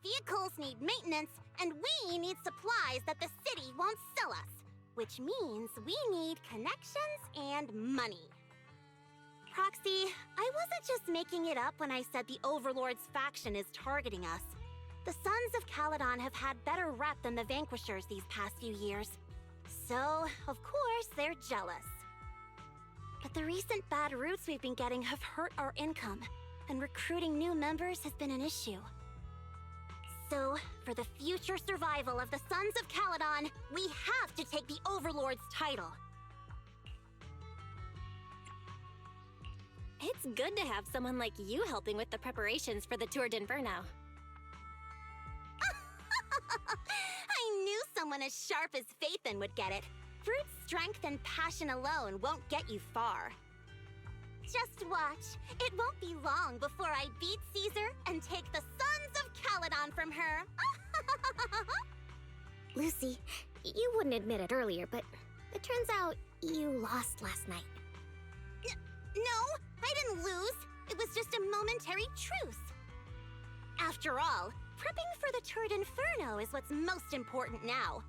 vehicles need maintenance, and we need supplies that the city won't sell us. Which means we need connections and money. Proxy, I wasn't just making it up when I said the Overlord's faction is targeting us. The Sons of Caledon have had better rep than the Vanquishers these past few years. So, of course, they're jealous. But the recent bad routes we've been getting have hurt our income, and recruiting new members has been an issue. So, for the future survival of the Sons of Caledon, we have to take the Overlord's title. It's good to have someone like you helping with the preparations for the Tour d'Inferno. I knew someone as sharp as Phaethon would get it. Brute strength and passion alone won't get you far. Just watch. It won't be long before I beat Caesar and take the Sons of Caledon from her. Lucy, you wouldn't admit it earlier, but it turns out you lost last night. No, I didn't lose. It was just a momentary truce. After all, prepping for the Tour d'Inferno is what's most important now.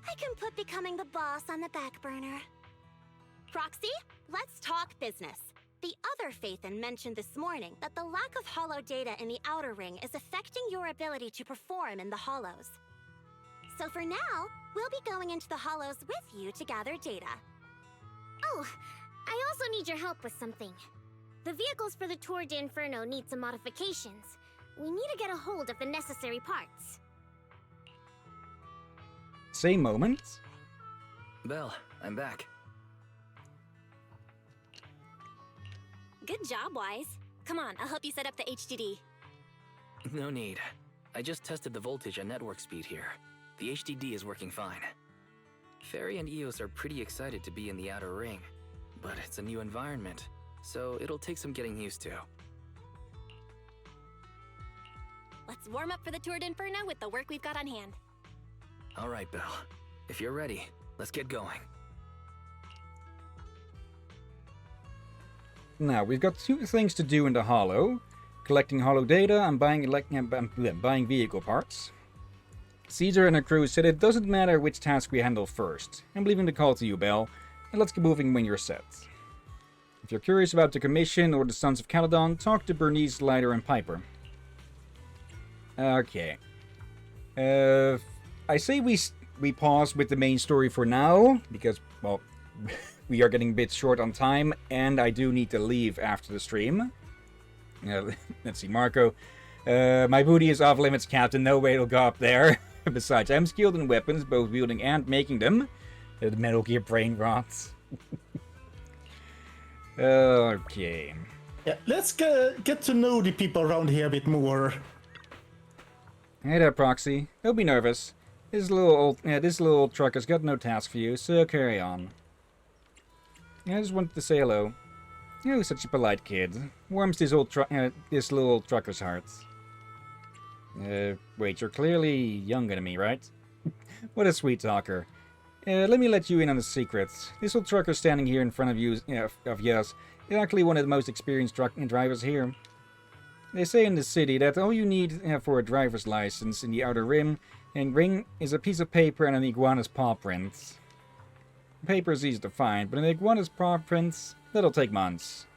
I can put becoming the boss on the back burner. Proxy, let's talk business. The other Phaethon mentioned this morning that the lack of hollow data in the Outer Ring is affecting your ability to perform in the hollows. So for now, we'll be going into the hollows with you to gather data. Oh, I also need your help with something. The vehicles for the Tour d'Inferno need some modifications. We need to get a hold of the necessary parts. Same moment. Belle, I'm back. Good job, Wise. Come on, I'll help you set up the HDD. No need. I just tested the voltage and network speed here. The HDD is working fine. Fairy and Eos are pretty excited to be in the Outer Ring, but it's a new environment, so it'll take some getting used to. Let's warm up for the Tour d'Inferno with the work we've got on hand. All right, Belle. If you're ready, let's get going. Now, we've got two things to do in the Hollow. Collecting Hollow data and buying vehicle parts. Caesar and her crew said it doesn't matter which task we handle first. I'm leaving the call to you, Belle, and let's get moving when you're set. If you're curious about the commission or the Sons of Caledon, talk to Bernice, Lighter, and Piper. Okay. I say we pause with the main story for now, because, well, we are getting a bit short on time, and I do need to leave after the stream. Let's see, Marco. My booty is off limits, Captain. No way it'll go up there. Besides, I'm skilled in weapons, both wielding and making them. The Metal Gear brain rots. Okay. Yeah, let's get to know the people around here a bit more. Hey there, Proxy. Don't be nervous. This little old trucker's got no task for you, so carry on. I just wanted to say hello. You're such a polite kid. Warms this little old trucker's heart. Wait, you're clearly younger than me, right? What a sweet talker. Let me let you in on a secret. This old trucker standing here in front of you, is actually one of the most experienced truck drivers here. They say in the city that all you need for a driver's license in the Outer Rim is a piece of paper and an iguana's paw print. Paper is easy to find, but an iguana's paw print, that'll take months.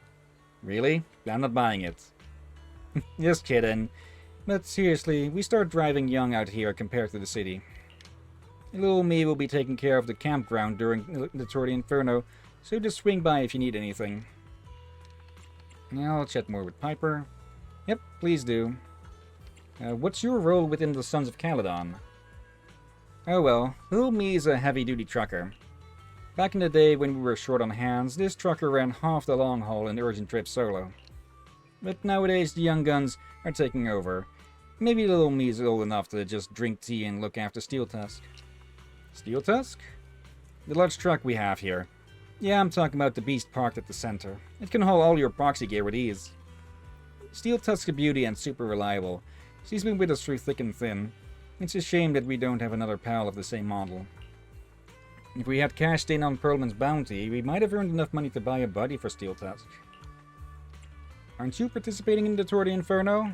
Really? I'm not buying it. Just kidding. But seriously, we start driving young out here compared to the city. Little me will be taking care of the campground during the Tour d'Inferno, so just swing by if you need anything. Now I'll chat more with Piper. Yep, please do. What's your role within the Sons of Caledon? Oh well, little me is a heavy-duty trucker. Back in the day when we were short on hands, this trucker ran half the long haul and urgent trips solo. But nowadays the young guns are taking over. Maybe little me is old enough to just drink tea and look after Steel Tusk. Steel Tusk? The large truck we have here. Yeah, I'm talking about the beast parked at the center. It can haul all your proxy gear with ease. Steel Tusk's a beauty and super reliable. She's been with us through thick and thin. It's a shame that we don't have another pal of the same model. If we had cashed in on Perlman's bounty, we might have earned enough money to buy a buddy for Steel Tusk. Aren't you participating in the Tour d'Inferno?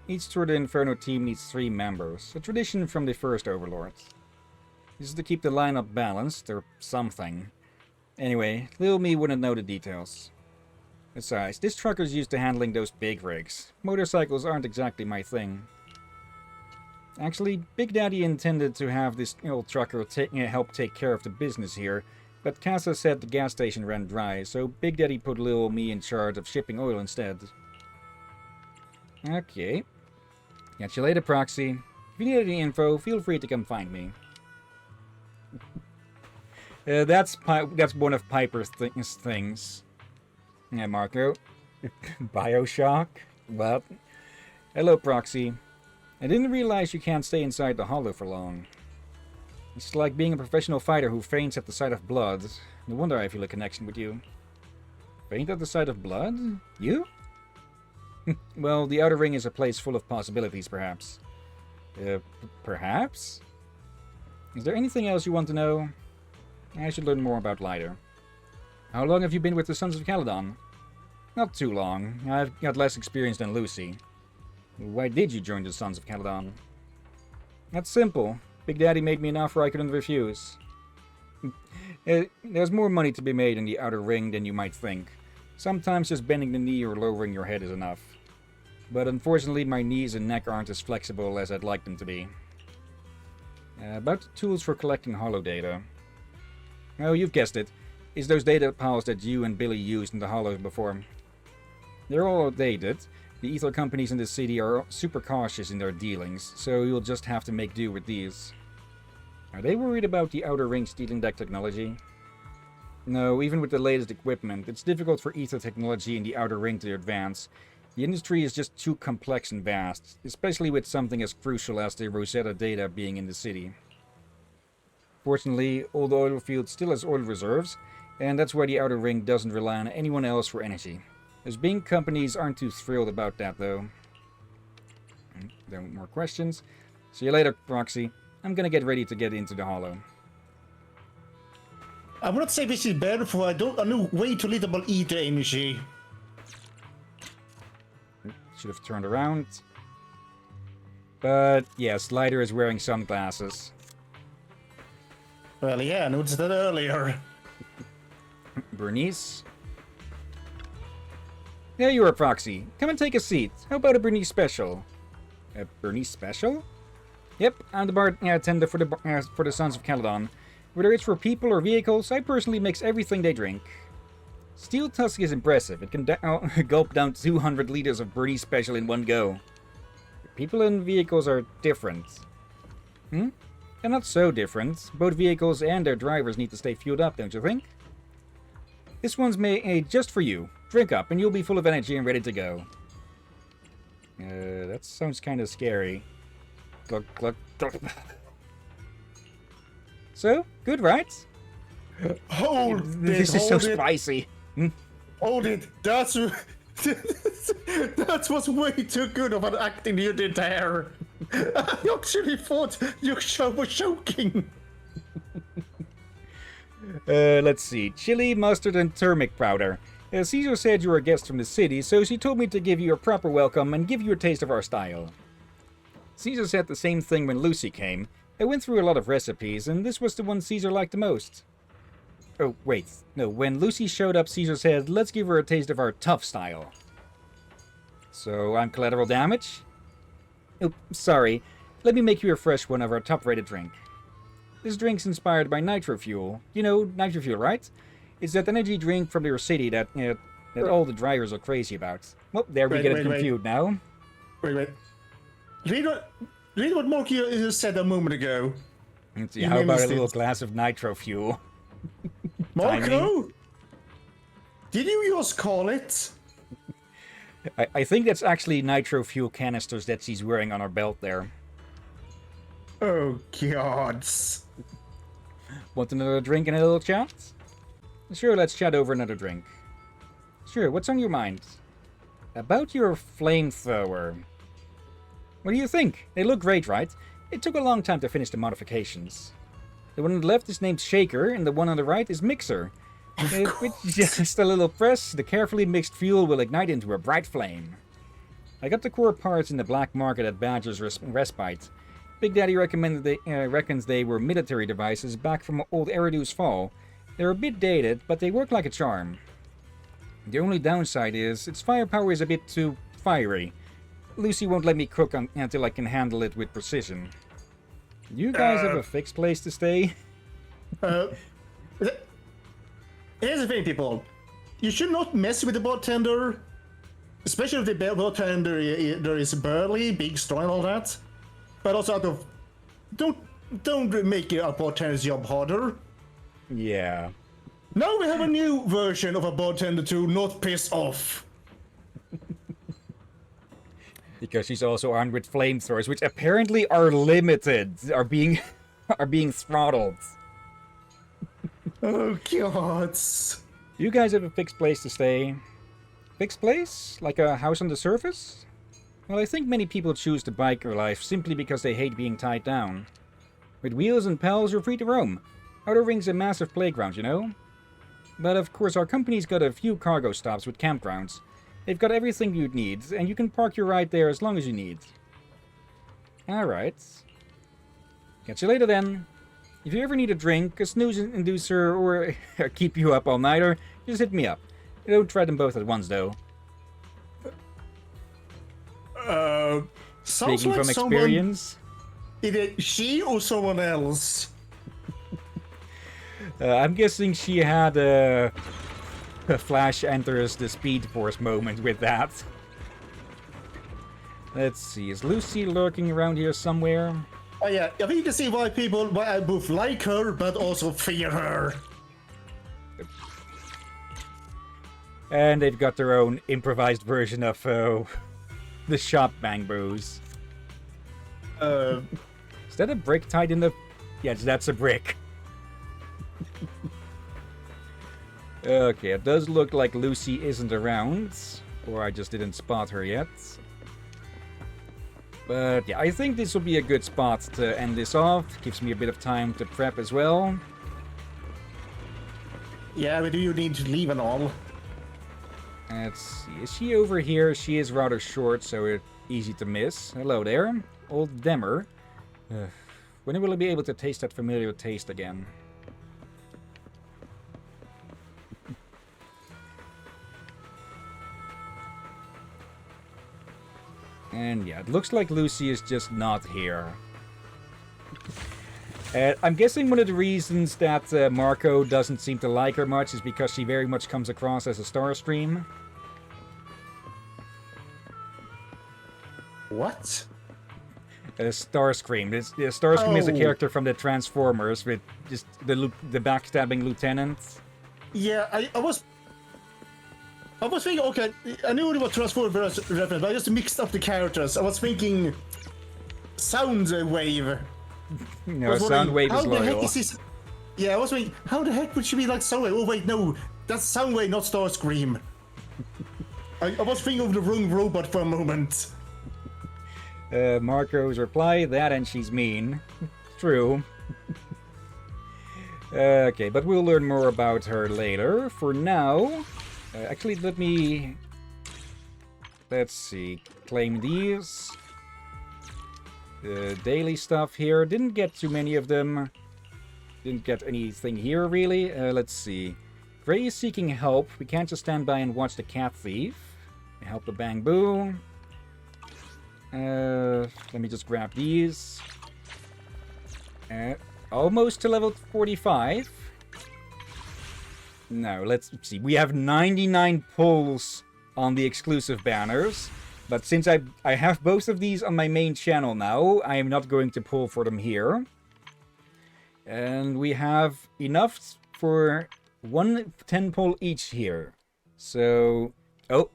Each Tour de Inferno team needs 3 members, a tradition from the first Overlord. This is to keep the lineup balanced, or something. Anyway, little me wouldn't know the details. Besides, this trucker's used to handling those big rigs. Motorcycles aren't exactly my thing. Actually, Big Daddy intended to have this old trucker help take care of the business here, but Casa said the gas station ran dry, so Big Daddy put little me in charge of shipping oil instead. Okay. Catch you later, Proxy. If you need any info, feel free to come find me. That's one of Piper's things. Yeah, Marco. Bioshock? What? Hello, Proxy. I didn't realize you can't stay inside the hollow for long. It's like being a professional fighter who faints at the sight of blood. No wonder I feel a connection with you. Faint at the sight of blood? You? Well, the Outer Ring is a place full of possibilities, perhaps. Perhaps? Is there anything else you want to know? I should learn more about Lighter. How long have you been with the Sons of Caledon? Not too long. I've got less experience than Lucy. Why did you join the Sons of Caledon? That's simple. Big Daddy made me an offer I couldn't refuse. There's more money to be made in the Outer Ring than you might think. Sometimes just bending the knee or lowering your head is enough. But unfortunately, my knees and neck aren't as flexible as I'd like them to be. About the tools for collecting holo data. Oh, you've guessed it. It's those data piles that you and Billy used in the hollows before. They're all outdated. The ether companies in the city are super cautious in their dealings, so you'll just have to make do with these. Are they worried about the Outer Ring stealing that technology? No, even with the latest equipment, it's difficult for ether technology in the Outer Ring to advance. The industry is just too complex and vast, especially with something as crucial as the Rosetta data being in the city. Fortunately, all the oil field still has oil reserves, and that's why the Outer Ring doesn't rely on anyone else for energy. Those big companies aren't too thrilled about that, though. No more questions. See you later, Proxy. I'm gonna get ready to get into the hollow. I would not say this is bad, for I know way too little about ether energy. Should have turned around. But yes, Lighter is wearing sunglasses. Well, yeah, I noticed that earlier. Bernice? There you are, Proxy. Come and take a seat. How about a Bernice special? A Bernice special? Yep, I'm the bartender for the Sons of Caledon. Whether it's for people or vehicles, I personally mix everything they drink. Steel Tusk is impressive. It can gulp down 200 liters of Bernice special in one go. People and vehicles are different. They're not so different. Both vehicles and their drivers need to stay fueled up, don't you think? This one's made just for you. Drink up, and you'll be full of energy and ready to go. That sounds kind of scary. Glug, glug, glug. So, good, right? This is so spicy. Hold it. That was way too good of an acting you did there. I actually thought you were joking. Let's see. Chili, mustard, and turmeric powder. Caesar said you were a guest from the city, so she told me to give you a proper welcome and give you a taste of our style. Caesar said the same thing when Lucy came. I went through a lot of recipes, and this was the one Caesar liked the most. Oh, wait. No, when Lucy showed up, Caesar said, let's give her a taste of our tough style. So, I'm collateral damage? Oh, sorry. Let me make you a fresh one of our top-rated drink. This drink's inspired by Nitro Fuel. You know Nitro Fuel, right? It's that energy drink from your city that all the drivers are crazy about. Well, there we get it confused now. Wait. Read what Morky said a moment ago. Let's see, how about a little glass of Nitro Fuel? Marco? Did you just call it? I think that's actually Nitro Fuel canisters that she's wearing on her belt there. Oh, gods. Want another drink and a little chat? Sure, let's chat over another drink. Sure, what's on your mind? About your flamethrower. What do you think? They look great, right? It took a long time to finish the modifications. The one on the left is named Shaker, and the one on the right is Mixer. With just a little press, the carefully mixed fuel will ignite into a bright flame. I got the core parts in the black market at Badger's Respite. Big Daddy reckons they were military devices back from old Eridu's fall. They're a bit dated, but they work like a charm. The only downside is, its firepower is a bit too fiery. Lucy won't let me cook until I can handle it with precision. You guys have a fixed place to stay? Here's the thing, people. You should not mess with the bartender. Especially if the bartender is burly, big, strong, and all that. But also out of... Don't make a bartender's job harder. Yeah. Now we have a new version of a bartender to not piss off. Because she's also armed with flamethrowers, which apparently are limited, are being throttled. Oh god. You guys have a fixed place to stay? Fixed place? Like a house on the surface? Well, I think many people choose the biker life simply because they hate being tied down. With wheels and pedals, you're free to roam. Outer Ring's a massive playground, you know? But of course, our company's got a few cargo stops with campgrounds. They've got everything you'd need, and you can park your ride there as long as you need. Alright. Catch you later then. If you ever need a drink, a snooze inducer, or keep you up all nighter, just hit me up. Don't try them both at once, though. Speaking like from experience? Either she or someone else. I'm guessing she had a Flash enters the Speed Force moment with that. Let's see, is Lucy lurking around here somewhere? Oh yeah, I think you can see why I both like her, but also fear her. And they've got their own improvised version of the shop bang bros. Is that a brick tied in the... Yes, that's a brick. Okay, it does look like Lucy isn't around. Or I just didn't spot her yet. But yeah, I think this will be a good spot to end this off. Gives me a bit of time to prep as well. Yeah, but do you need to leave and all? Let's see, is she over here? She is rather short, so it's easy to miss. Hello there, old Demmer. When will I be able to taste that familiar taste again? And yeah, it looks like Lucy is just not here. I'm guessing one of the reasons that Marco doesn't seem to like her much is because she very much comes across as a Starscream. What? Starscream. Starscream is a character from the Transformers with just the backstabbing lieutenant. Yeah, I was thinking, okay, I knew it was Transformers reference, but I just mixed up the characters. I was thinking Soundwave. No, Soundwave is loyal. Yeah, I was thinking, how the heck would she be like Soundwave? Oh wait, no, that's Soundwave, not Starscream. I was thinking of the wrong robot for a moment. Marco's reply, that and she's mean. True. Okay, but we'll learn more about her later. For now, actually, let's see, claim these. Daily stuff here, didn't get too many of them. Didn't get anything here, really. Let's see. Gray is seeking help. We can't just stand by and watch the cat thief. Help the Bang Boo. Let me just grab these. Almost to level 45. No, let's see. We have 99 pulls on the exclusive banners. But since I have both of these on my main channel now, I am not going to pull for them here. And we have enough for 1 10 pull each here. So... Oh.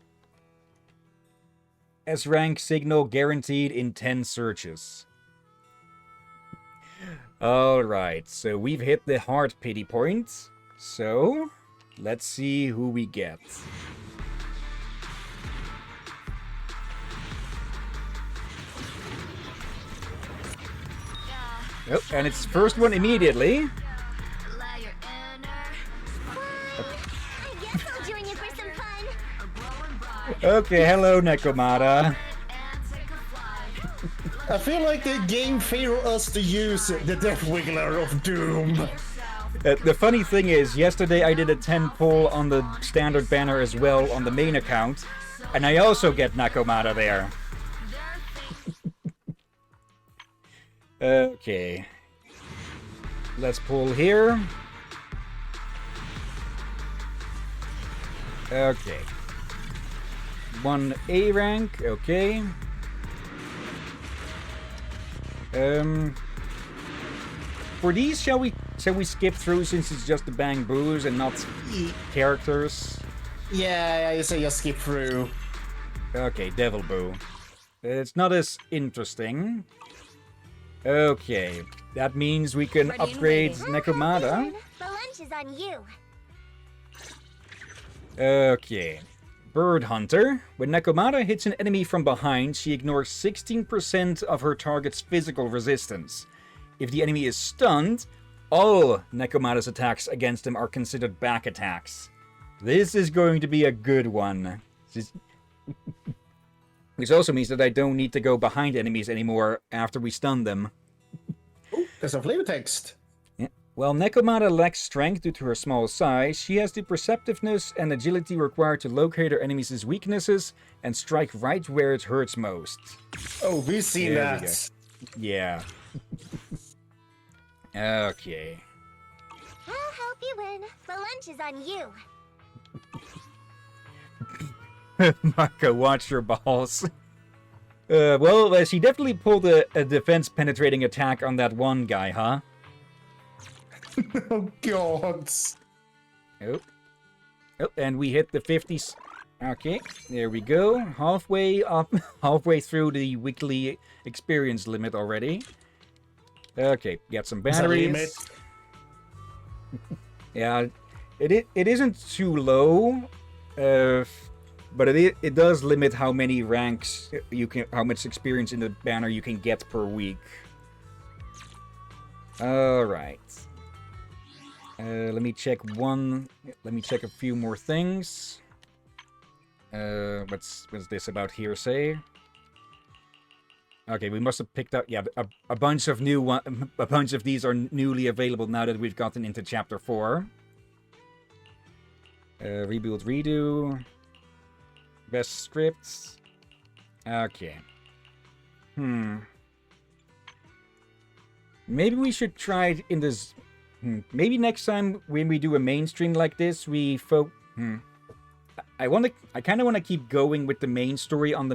S-rank signal guaranteed in 10 searches. Alright, so we've hit the hard pity point. So, let's see who we get. Oh, and it's first one immediately. Okay, hello, Nekomata. I feel like the game favors us to use the Death Wiggler of Doom. The funny thing is, yesterday I did a 10 pull on the standard banner as well on the main account, and I also get Nakomata there. Okay. Let's pull here. Okay. 1 A rank, okay. For these, shall we skip through since it's just the bang boos and not characters? Yeah, I say just skip through. Okay, Devil Boo. It's not as interesting. Okay, that means we can upgrade Nekomata. The lunch is on you. Okay. Bird Hunter. When Nekomata hits an enemy from behind, she ignores 16% of her target's physical resistance. If the enemy is stunned, all Nekomata's attacks against him are considered back attacks. This is going to be a good one. Which also means that I don't need to go behind enemies anymore after we stun them. Ooh, there's a flavor text. Yeah. While Nekomata lacks strength due to her small size, she has the perceptiveness and agility required to locate her enemies' weaknesses and strike right where it hurts most. Oh, we've seen There we that. Yeah. Okay. I'll help you win. The lunch is on you. Mako, watch your balls. Well, she definitely pulled a defense-penetrating attack on that one guy, huh? Oh, God. Oh. Oh, and we hit the 50s. Okay, there we go. Halfway up, halfway through the weekly experience limit already. Okay, got some batteries. Yeah, it isn't too low, but it does limit how many ranks how much experience in the banner you can get per week. All right. Let me check a few more things. What's this about hearsay? Okay, we must have picked up, yeah, a bunch of a bunch of these are newly available now that we've gotten into Chapter 4. Rebuild, redo. Best scripts. Okay. Maybe we should try it in this... Maybe next time when we do a mainstream like this, we I kind of want to keep going with the main story on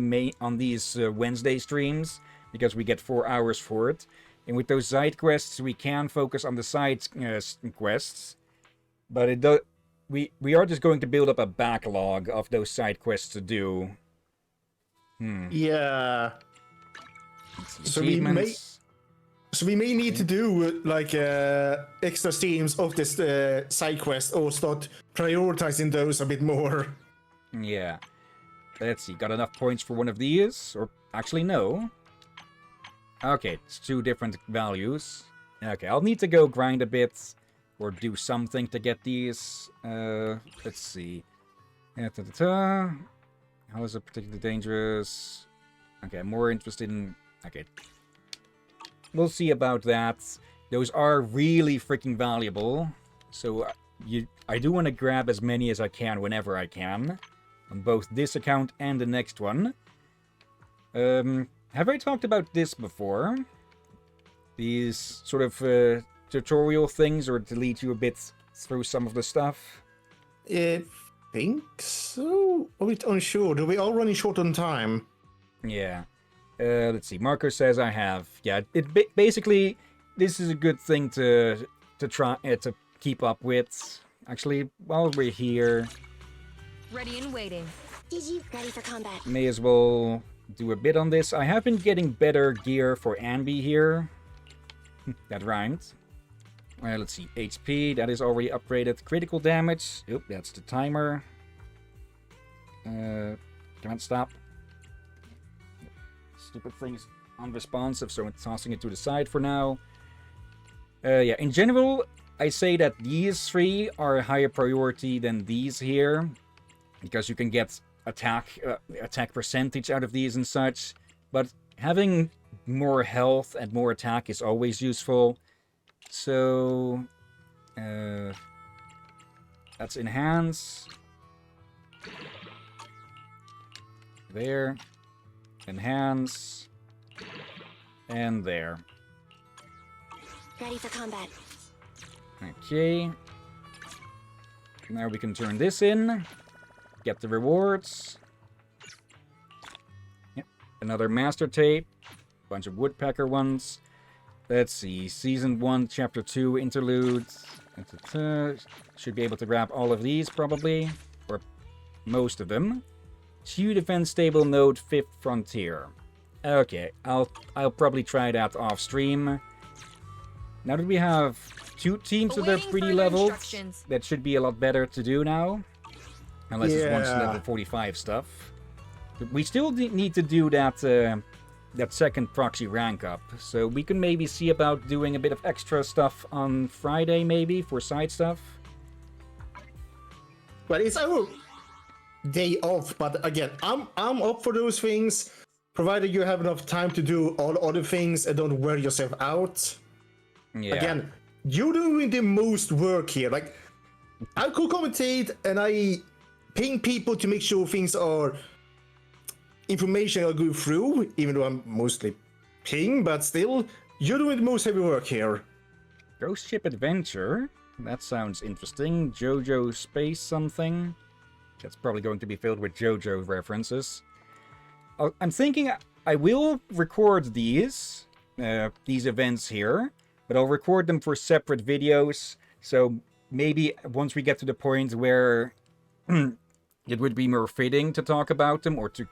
these Wednesday streams because we get 4 hours for it, and with those side quests we can focus on the side quests, but we are just going to build up a backlog of those side quests to do. Yeah. So we may need to do like extra streams of this side quest or start prioritizing those a bit more. Yeah. Let's see. Got enough points for one of these? Or actually, no. Okay, it's 2 different values. Okay, I'll need to go grind a bit or do something to get these. Let's see. How is it particularly dangerous? Okay, I'm more interested in... Okay. We'll see about that. Those are really freaking valuable. So I do want to grab as many as I can whenever I can. On both this account and the next one. Have I talked about this before? These sort of tutorial things, or to lead you a bit through some of the stuff? I think so. A bit unsure. Do we all running short on time? Yeah. Let's see. Marco says I have. Yeah. Basically, this is a good thing to try to keep up with. Actually, while we're here, Ready and waiting. Ready for combat. may as well do a bit on this. I have been getting better gear for Anby here. That rhymed. Let's see. HP, that is already upgraded. Critical damage. Oop, that's the timer. Come on, stop. Stupid thing's unresponsive, so I'm tossing it to the side for now. Yeah, in general, I say that these 3 are a higher priority than these here, because you can get attack percentage out of these and such. But having more health and more attack is always useful. So, that's enhance. There. Enhance. And there. Ready for combat. Okay. Now we can turn this in. Get the rewards. Yep. Another master tape. Bunch of woodpecker ones. Let's see. Season 1, Chapter 2, interludes. Should be able to grab all of these, probably. Or most of them. Chew Defense Stable Node 5th Frontier. Okay, I'll probably try that off stream. Now that we have 2 teams that are Awaiting pretty further leveled, instructions. that should be a lot better to do now. Unless it's once Yeah. level 45 stuff. But we still need to do that that second proxy rank up. So we can maybe see about doing a bit of extra stuff on Friday, maybe, for side stuff. But it's our day off. But again, I'm up for those things, provided you have enough time to do all other things and don't wear yourself out. Yeah. Again, you're doing the most work here. Like, I could commentate and I ping people to make sure things are information I'll go through, even though I'm mostly ping, but still, you're doing the most heavy work here. Ghost Ship Adventure. That sounds interesting. JoJo Space something. That's probably going to be filled with JoJo references. I'm thinking I will record these events here, but I'll record them for separate videos. So maybe once we get to the point where it would be more fitting to talk about them, or to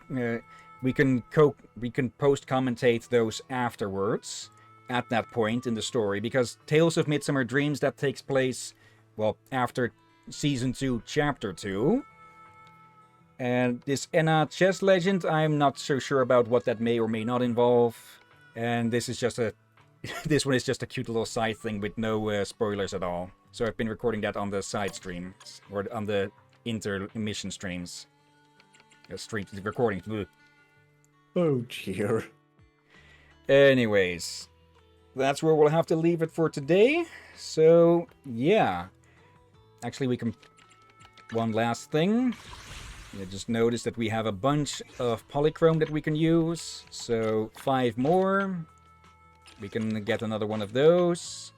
we can post commentate those afterwards at that point in the story, because Tales of Midsummer Dreams, that takes place, well, after Season 2, Chapter 2. And this Enna chess legend, I'm not so sure about what that may or may not involve. And this is just this one is just a cute little side thing with no spoilers at all. So I've been recording that on the side stream, or on the intermission streams. Recordings. Bleh. Oh dear. Anyways, that's where we'll have to leave it for today. So, yeah. Actually, we can... One last thing. I just noticed that we have a bunch of polychrome that we can use. So, 5 more. We can get another one of those.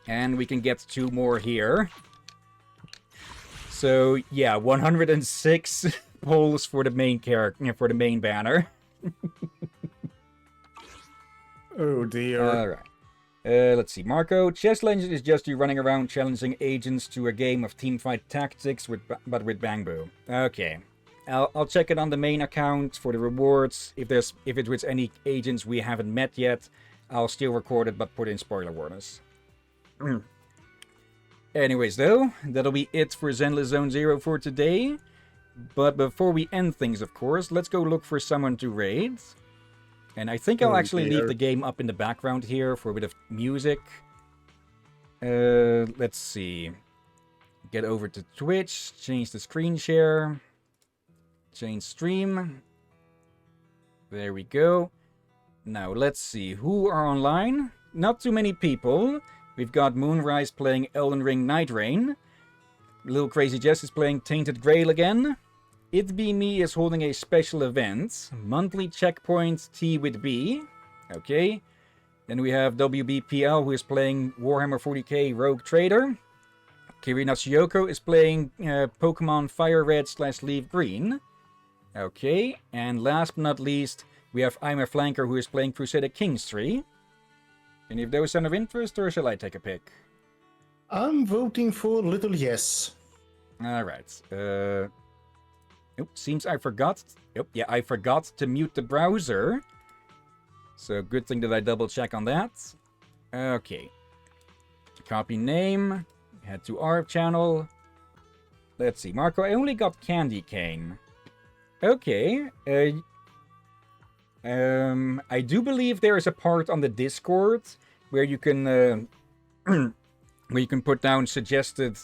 And we can get 2 more here. So, yeah, 106 polls for the main character, for the main banner. Oh dear. Alright. Let's see. Marco, Chess Legend is just you running around challenging agents to a game of teamfight tactics, but with Bangbu. Okay. I'll check it on the main account for the rewards. If it's with any agents we haven't met yet, I'll still record it but put in spoiler warnings. Anyways, though, that'll be it for Zenless Zone 0 for today. But before we end things, of course, let's go look for someone to raid. And I think I'll actually leave the game up in the background here for a bit of music. Let's see. Get over to Twitch, change the screen share, change stream. There we go. Now, let's see. Who are online? Not too many people. We've got Moonrise playing Elden Ring Night Rain. Little Crazy Jess is playing Tainted Grail again. It Be Me is holding a special event. Monthly checkpoint Tea with B. Okay. Then we have WBPL, who is playing Warhammer 40k Rogue Trader. Kirina Shiyoko is playing Pokemon Fire Red / Leaf Green. Okay. And last but not least, we have I'm a Flanker, who is playing Crusader Kings 3. Any of those sound of interest, or shall I take a pick? I'm voting for Little Yes. Alright. Seems I forgot. Yeah, I forgot to mute the browser. So good thing that I double check on that. Okay. Copy name. Head to our channel. Let's see. Marco, I only got Candy Cane. Okay. I do believe there is a part on the Discord where you can where you can put down suggested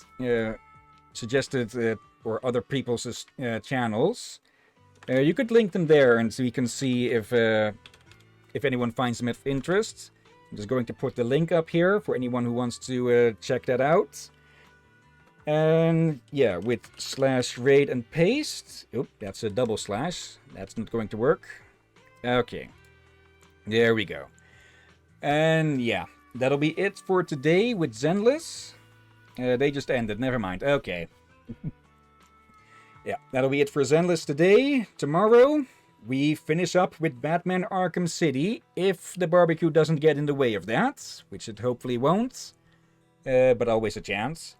or other people's channels. You could link them there, and so you can see if if anyone finds them of interest. I'm just going to put the link up here for anyone who wants to check that out. And yeah, with /raid and paste. Oop, that's a double slash. That's not going to work. Okay. There we go. And yeah, that'll be it for today with Zenless. They just ended, never mind. Okay. Yeah, that'll be it for Zenless today. Tomorrow, we finish up with Batman Arkham City, if the barbecue doesn't get in the way of that, which it hopefully won't, but always a chance.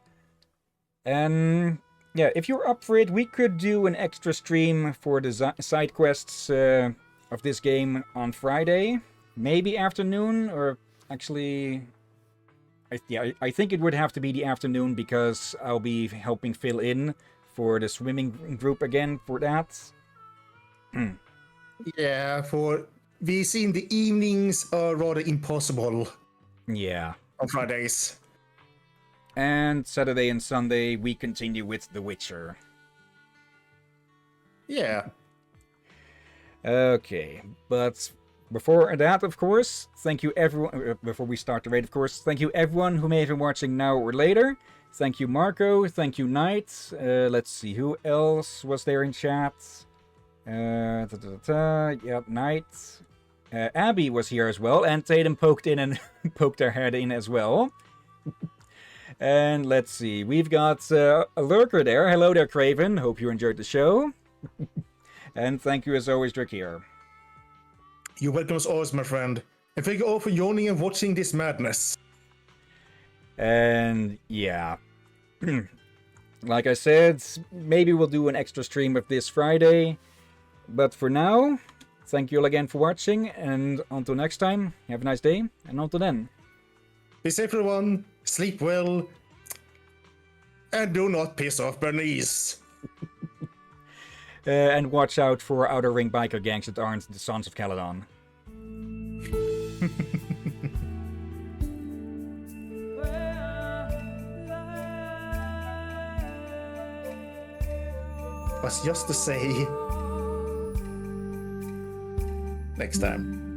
And yeah, if you're up for it, we could do an extra stream for the side quests of this game on Friday, maybe afternoon, or actually, I think it would have to be the afternoon because I'll be helping fill in for the swimming group again for that. Yeah, for we seen the evenings are rather impossible Yeah. on Fridays. And Saturday and Sunday, we continue with The Witcher. Yeah. Okay, but before that, of course, thank you everyone, before we start the raid, of course, thank you everyone who may have been watching now or later. Thank you, Marco. Thank you, Knight. Let's see, who else was there in chat? Yep, Knight. Abby was here as well, and Tatum poked in and poked her head in as well. And let's see, we've got a lurker there. Hello there, Craven. Hope you enjoyed the show. And thank you as always, Drakir. You're welcome as always, my friend. And thank you all for joining and watching this madness. And yeah, like I said, maybe we'll do an extra stream of this Friday. But for now, thank you all again for watching. And until next time, have a nice day. And until then. Be safe, everyone. Sleep well. And do not piss off Bernice. And watch out for outer ring biker gangs that aren't the Sons of Caledon. Was just to say. Next time.